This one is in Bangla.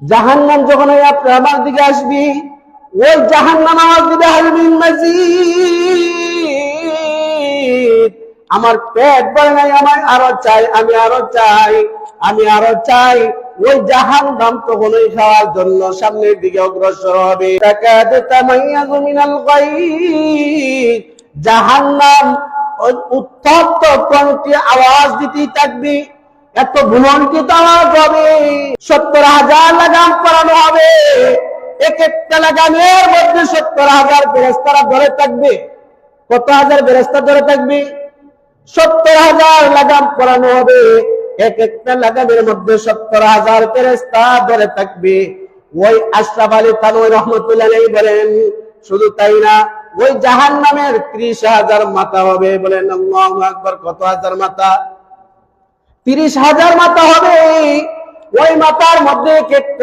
জাহান্নাম যখন আমার দিকে আসবি, ওই জাহান্নাম আওয়াজ দিবে হালমিন মাজিদ, আমার পেট ভরে নাই, আমার আরো চাই, আমি আরো চাই, আমি আরো চাই। ওই জাহান্নাম তখন ওই খাওয়ার জন্য সামনের দিকে অগ্রসর হবে। তাকাদু তামাইয়াজু মিনাল গায়ব, জাহান্নাম ওই উত্তপ্ত কণ্ঠে আওয়াজ দিতেই থাকবে, এত ভুলন্টিত আওয়াজ হবে। 70,000 লাগাম করানো হবে, এক একটা লাগামের মধ্যে 70,000 ফেরেশতারা ধরে থাকবে। কত হাজার ফেরেশতা ধরে থাকবে? 70,000 লাগাম করানো হবে, এক একটা লাগামের মধ্যে 70,000 ফেরেশতা ধরে থাকবে। ওই আশরাফ আলী থানভী রহমতুল্লাহ আলাইহি বলেন, শুধু তাই না, ওই জাহান্নামের 30,000 মাথা হবে। বলেন আল্লাহু আকবার। কত হাজার মাথা? 30,000 মাথা হবে। ওই মাথার মধ্যে এক একটা